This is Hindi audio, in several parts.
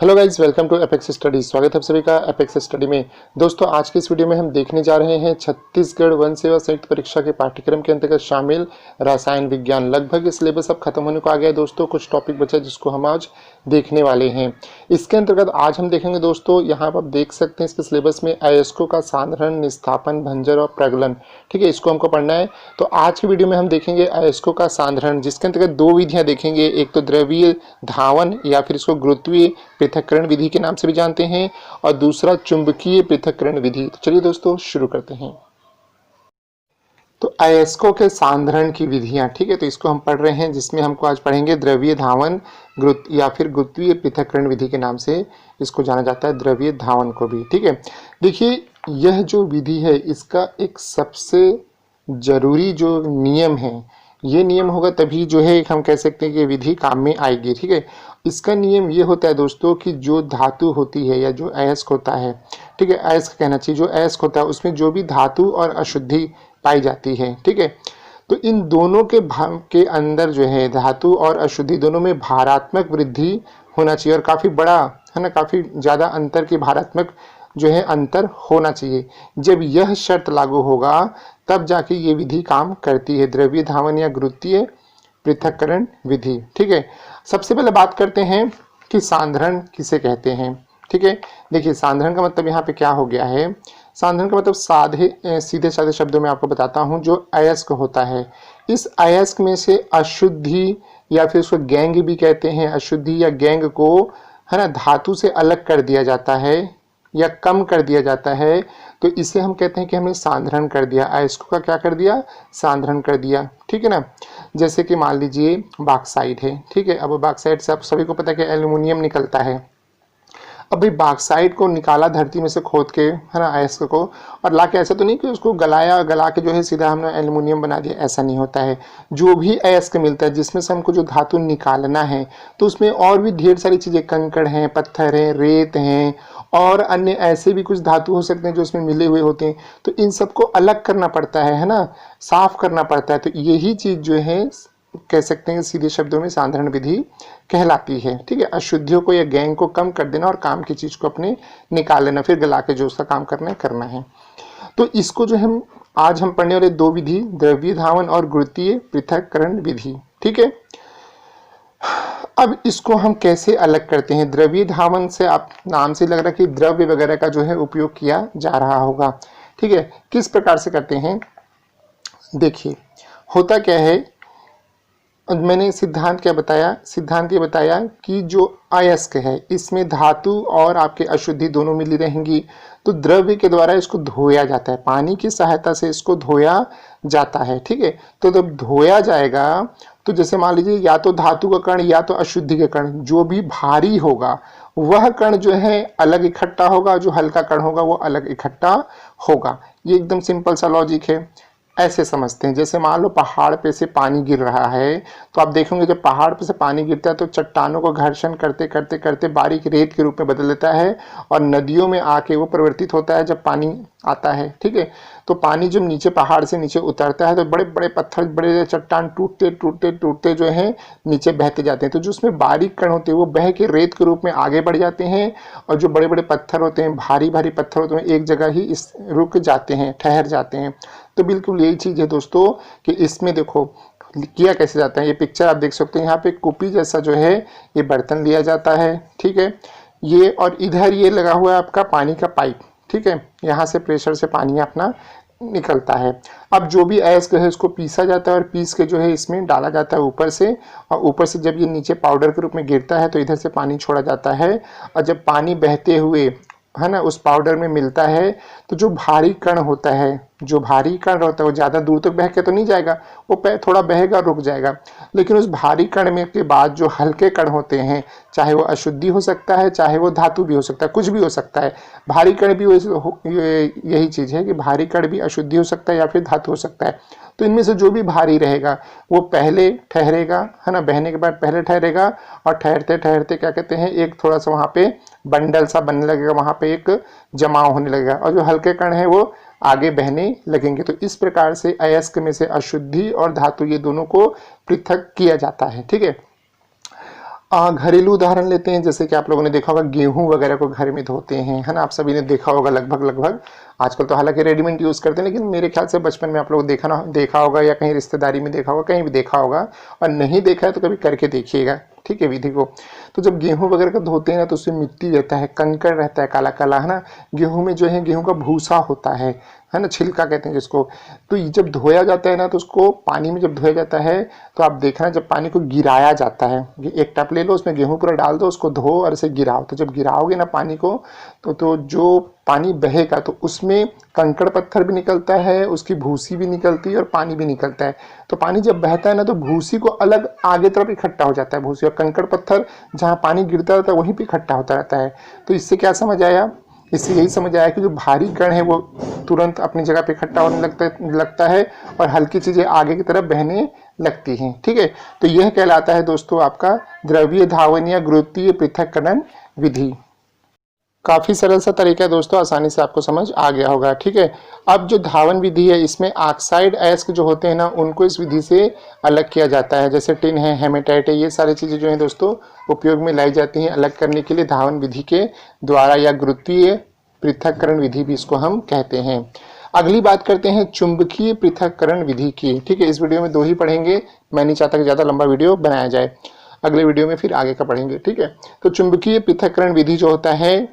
Hello guys, welcome to Apex Study. स्वागत है आप सभी का एपेक्स स्टडी में। दोस्तों, आज की इस वीडियो में हम देखने जा रहे हैं छत्तीसगढ़ वन सेवा संयुक्त परीक्षा के पाठ्यक्रम के अंतर्गत शामिल रसायन विज्ञान। लगभग सिलेबस अब खत्म होने को आ गया है दोस्तों, कुछ टॉपिक बचा जिसको हम आज देखने वाले हैं। इसके अंतर्गत आज हम देखेंगे दोस्तों, यहाँ पर आप देख सकते हैं इसके सिलेबस में अयस्कों का सांद्रण, निस्थापन, भंजर और प्रगलन। ठीक है, इसको हमको पढ़ना है। तो आज की वीडियो में हम देखेंगे अयस्कों का सांद्रण, जिसके अंतर्गत दो विधियां देखेंगे। एक तो द्रवीय धावन या फिर इसको गुरुत्वीय पृथक्करण विधि के नाम से भी जानते हैं, और दूसरा चुंबकीय पृथक्करण विधि। तो चलिए दोस्तों शुरू करते हैं। तो अयस्कों के सांद्रण की विधियां, ठीक है, तो इसको हम पढ़ रहे हैं, जिसमें हमको आज पढ़ेंगे द्रवीय धावन या फिर गुरुत्वीय पृथक्करण विधि के नाम से इसको जाना जाता है, द्रवीय धावन को भी। ठीक है, देखिए यह जो विधि है इसका एक सबसे जरूरी जो नियम है, ये नियम होगा तभी जो है हम कह सकते हैं कि विधि काम में आएगी। ठीक है, इसका नियम ये होता है दोस्तों कि जो धातु होती है या जो अयस्क होता है, ठीक है, अयस्क कहना चाहिए, जो अयस्क होता है उसमें जो भी धातु और अशुद्धि पाई जाती है, ठीक है, तो इन दोनों के अंदर जो है धातु और अशुद्धि दोनों में भारात्मक वृद्धि होना चाहिए, और काफ़ी बड़ा है ना, काफ़ी ज़्यादा अंतर की भारात्मक जो है अंतर होना चाहिए। जब यह शर्त लागू होगा तब जाके ये विधि काम करती है, द्रवीय धावन या गुरुत्वीय पृथक्करण विधि। ठीक है, सबसे पहले बात करते हैं कि सांद्रण किसे कहते हैं। ठीक है, देखिए सांद्रण का मतलब यहाँ पे क्या हो गया है। सांद्रण का मतलब सीधे साधे शब्दों में आपको बताता हूँ, जो अयस्क होता है, इस अयस्क में से अशुद्धि या फिर उसको गैंग भी कहते हैं, अशुद्धि या गैंग को है ना धातु से अलग कर दिया जाता है या कम कर दिया जाता है, तो इसे हम कहते हैं कि हमने सांद्रण कर दिया, अयस्कों का क्या कर दिया, सांद्रण कर दिया। ठीक है ना, जैसे कि मान लीजिए बॉक्साइट है, ठीक है, अब बॉक्साइट से आप सभी को पता है कि एल्यूमिनियम निकलता है। अब भाई बॉक्साइट को निकाला धरती में से खोद के, है ना, अयस्क को, और ला के, ऐसा तो नहीं कि उसको गला के जो है सीधा हमने एल्यूमिनियम बना दिया, ऐसा नहीं होता है। जो भी अयस्क मिलता है जिसमें से हमको जो धातु निकालना है, तो उसमें और भी ढेर सारी चीज़ें, कंकड़ हैं, पत्थर हैं, रेत हैं, और अन्य ऐसे भी कुछ धातु हो सकते हैं जो उसमें मिले हुए होते हैं, तो इन सबको अलग करना पड़ता है ना, साफ करना पड़ता है। तो यही चीज़ जो है कह सकते हैं सीधे शब्दों में सांद्रण विधि कहलाती है। ठीक है, अशुद्धियों को या गैंग को कम कर देना और काम की चीज को अपने निकाल लेना, फिर गला के जो उसका काम करना है। तो इसको जो हम आज हम पढ़ने वाले दो विधि, द्रवीय धावन और गुरुत्वीय पृथक्करण विधि। ठीक है, अब इसको हम कैसे अलग करते हैं। द्रवीय धावन से आप नाम से लग रहा है कि द्रव्य वगैरह का जो है उपयोग किया जा रहा होगा। ठीक है, किस प्रकार से करते हैं, देखिए होता क्या है, मैंने सिद्धांत क्या बताया, सिद्धांत ये बताया कि जो अयस्क है इसमें धातु और आपके अशुद्धि दोनों मिली रहेंगी, तो द्रव्य के द्वारा इसको धोया जाता है, पानी की सहायता से इसको धोया जाता है। ठीक है, तो जब धोया जाएगा तो जैसे मान लीजिए या तो धातु का कण या तो अशुद्धि के कण, जो भी भारी होगा वह कण जो है अलग इकट्ठा होगा, जो हल्का कण होगा वो अलग इकट्ठा होगा। ये एकदम सिंपल सा लॉजिक है, ऐसे समझते हैं। जैसे मान लो पहाड़ पे से पानी गिर रहा है, तो आप देखोगे जब पहाड़ पे से पानी गिरता है तो चट्टानों को घर्षण करते करते करते बारीक रेत के रूप में बदल देता है, और नदियों में आके वो परिवर्तित होता है जब पानी आता है। ठीक है, तो पानी जब नीचे पहाड़ से नीचे उतरता है तो बड़े बड़े पत्थर, बड़े चट्टान टूटते टूटते टूटते जो है नीचे बहते जाते हैं। तो जो उसमें बारीक कण होते हैं वो बह के रेत के रूप में आगे बढ़ जाते हैं, और जो बड़े बड़े पत्थर होते हैं, भारी भारी पत्थर होते हैं, एक जगह ही रुक जाते हैं, ठहर जाते हैं। तो बिल्कुल यही चीज़ है दोस्तों कि इसमें देखो किया कैसे जाता है। ये पिक्चर आप देख सकते हैं, यहाँ पे कुपी जैसा जो है ये बर्तन लिया जाता है। ठीक है, ये और इधर ये लगा हुआ है आपका पानी का पाइप। ठीक है, यहाँ से प्रेशर से पानी अपना निकलता है। अब जो भी अयस्क है इसको पीसा जाता है, और पीस के जो है इसमें डाला जाता है ऊपर से, और ऊपर से जब ये नीचे पाउडर के रूप में गिरता है तो इधर से पानी छोड़ा जाता है, और जब पानी बहते हुए है ना उस पाउडर में मिलता है, तो जो भारी कण होता है, जो भारी कण होता है वो ज़्यादा दूर तक बह के तो नहीं जाएगा, वो थोड़ा बहेगा, रुक जाएगा। लेकिन उस भारी कण में के बाद जो हल्के कण होते हैं, चाहे वो अशुद्धि हो सकता है, चाहे वो धातु भी हो सकता है, कुछ भी हो सकता है। भारी कण भी यही चीज़ है कि भारी कण भी अशुद्धि हो सकता है या फिर धातु हो सकता है। तो इनमें से जो भी भारी रहेगा वो पहले ठहरेगा, है ना, बहने के बाद पहले ठहरेगा, और ठहरते ठहरते क्या कहते हैं, एक थोड़ा सा वहाँ पे बंडल सा बनने लगेगा, वहाँ पे एक जमाव होने लगेगा, और जो हल्के कण है वो आगे बहने लगेंगे। तो इस प्रकार से अयस्क में से अशुद्धि और धातु ये दोनों को पृथक किया जाता है। ठीक है, घरेलू उदाहरण लेते हैं, जैसे कि आप लोगों ने देखा होगा गेहूं वगैरह को घर में धोते हैं, है ना, आप सभी ने देखा होगा लगभग। आजकल तो हालांकि रेडीमेड यूज़ करते हैं, लेकिन मेरे ख्याल से बचपन में आप लोग देखा होगा या कहीं रिश्तेदारी में देखा होगा, कहीं भी देखा होगा, और नहीं देखा है तो कभी करके देखिएगा, ठीक है, विधि को। तो जब गेहूं वगैरह का धोते हैं ना, तो उसमें मिट्टी रहता है, कंकड़ रहता है, काला काला, है ना। गेहूं में जो है गेहूं का भूसा होता है ना, छिलका कहते हैं जिसको। तो ये जब धोया जाता है ना, तो उसको पानी में जब धोया जाता है, तो आप देखना जब पानी को गिराया जाता है, एक टप ले लो, उसमें गेहूं पूरा डाल दो, उसको धो और इसे गिराओ। तो जब गिराओगे ना पानी को, तो जो पानी बहेगा तो उसमें कंकड़ पत्थर भी निकलता है, उसकी भूसी भी निकलती है और पानी भी निकलता है। तो पानी जब बहता है ना, तो भूसी को अलग आगे तरफ इकट्ठा हो जाता है, भूसी, और कंकड़ पत्थर जहाँ पानी गिरता रहता है वहीं पे इकट्ठा होता रहता है। तो इससे क्या समझ आया? इससे यही समझ आया कि जो भारी कण है वो तुरंत अपनी जगह पे इकट्ठा होने लगता है और हल्की चीजें आगे की तरफ बहने लगती हैं, ठीक है। तो यह कहलाता है दोस्तों आपका द्रव्य धावन या गुरुत्वीय पृथक्करण विधि। काफी सरल सा तरीका है दोस्तों, आसानी से आपको समझ आ गया होगा, ठीक है। अब जो धावन विधि है, इसमें ऑक्साइड अयस्क जो होते हैं ना, उनको इस विधि से अलग किया जाता है, जैसे टिन है, हेमेटाइट है, ये सारी चीजें जो है दोस्तों उपयोग में लाई जाती हैं अलग करने के लिए धावन विधि के द्वारा, या गुरुत्वीय पृथक्करण विधि भी इसको हम कहते हैं। अगली बात करते हैं चुंबकीय पृथक्करण विधि की, ठीक है। इस वीडियो में 2 ही पढ़ेंगे, मैं नहीं चाहता कि ज्यादा लंबा वीडियो बनाया जाए, अगले वीडियो में फिर आगे का पढ़ेंगे, ठीक है। तो चुंबकीय पृथक्करण विधि जो होता है,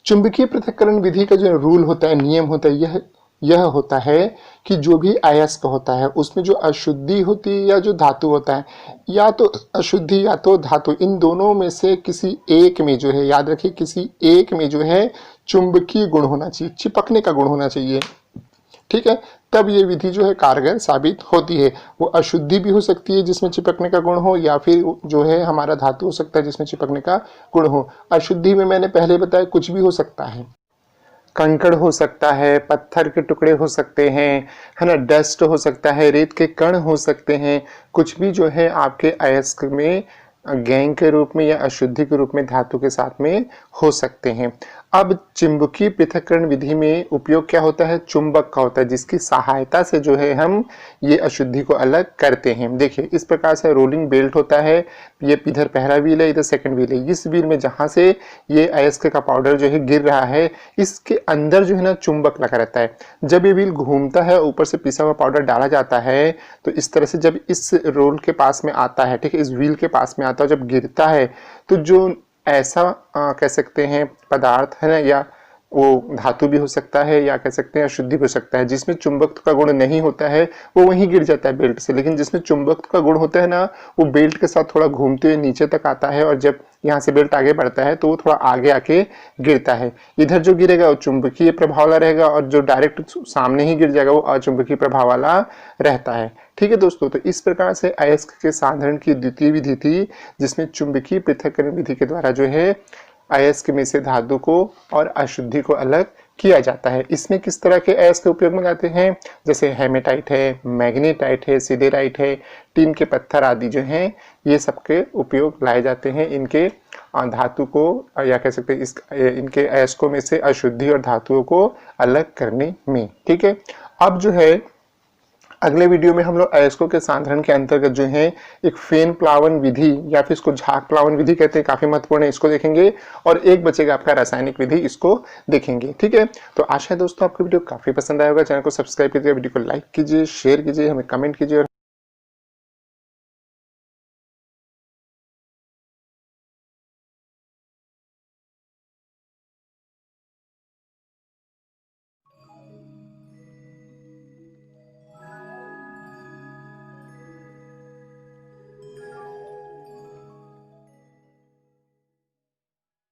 चुंबकीय पृथक्करण विधि का जो रूल होता है, नियम होता है, यह होता है कि जो भी अयस्क होता है उसमें जो अशुद्धि होती है या जो धातु होता है, या तो अशुद्धि या तो धातु, इन दोनों में से किसी एक में जो है, याद रखिए, किसी एक में जो है चुंबकीय गुण होना चाहिए, चिपकने का गुण होना चाहिए, ठीक है। तब ये विधि जो है कारगर साबित होती है। वो अशुद्धि भी हो सकती है जिसमें चिपकने का गुण हो, या फिर जो है हमारा धातु हो सकता है जिसमें चिपकने का गुण हो। अशुद्धि में मैंने पहले बताया कुछ भी हो सकता है, कंकड़ हो सकता है, पत्थर के टुकड़े हो सकते हैं, है ना, डस्ट हो सकता है, रेत के कण हो सकते हैं, कुछ भी जो है आपके अयस्क में गैंग के रूप में या अशुद्धि के रूप में धातु के साथ में हो सकते हैं। अब चुंबकीय पृथक्करण विधि में उपयोग क्या होता है? चुंबक का होता है, जिसकी सहायता से जो है हम ये अशुद्धि को अलग करते हैं। देखिए इस प्रकार से रोलिंग बेल्ट होता है, ये इधर पहला व्हील है, इधर सेकंड व्हील है। इस व्हील में जहां से ये अयस्क का पाउडर जो है गिर रहा है, इसके अंदर जो है ना चुंबक लगा रहता है। जब ये व्हील घूमता है, ऊपर से पिसा हुआ पाउडर डाला जाता है, तो इस तरह से जब इस रोल के पास में आता है, ठीक है, इस व्हील के पास में आता है, जब गिरता है, तो जो ऐसा कह सकते हैं पदार्थ है ना, या वो धातु भी हो सकता है, या कह सकते हैं अशुद्धि भी हो सकता है, जिसमें चुंबकत्व का गुण नहीं होता है वो वहीं गिर जाता है बेल्ट से। लेकिन जिसमें चुंबकत्व का गुण होता है ना, वो बेल्ट के साथ थोड़ा घूमते हुए नीचे तक आता है, और जब यहाँ से बेल्ट आगे बढ़ता है तो वो थोड़ा आगे आके गिरता है। इधर जो गिरेगा वो चुंबकीय प्रभाव वाला रहेगा, और जो डायरेक्ट सामने ही गिर जाएगा वो अचुंबकीय प्रभाव वाला रहता है। ठीक है दोस्तों, तो इस प्रकार से अयस्क के साधारण की द्वितीय विधि थी, जिसमें चुंबकीय पृथक्करण विधि के द्वारा जो है अयस्क में से धातु को और अशुद्धि को अलग किया जाता है। इसमें किस तरह के अयस्क उपयोग में आते हैं? जैसे हेमेटाइट है, मैग्नेटाइट है, सिडेराइट है, टीन के पत्थर आदि जो हैं, ये सबके उपयोग लाए जाते हैं इनके धातु को, या कह सकते हैं इनके अयस्कों में से अशुद्धि और धातुओं को अलग करने में। ठीक है, अब जो है अगले वीडियो में हम लोग अयस्कों के सांद्रण के अंतर्गत जो है एक फेन प्लावन विधि, या फिर इसको झाग प्लावन विधि कहते हैं, काफी महत्वपूर्ण है, इसको देखेंगे। और एक बचेगा आपका रासायनिक विधि, इसको देखेंगे। ठीक है, तो आशा है दोस्तों आपको वीडियो काफी पसंद आया होगा। चैनल को सब्सक्राइब कीजिए, वीडियो को लाइक कीजिए, शेयर कीजिए, हमें कमेंट कीजिए।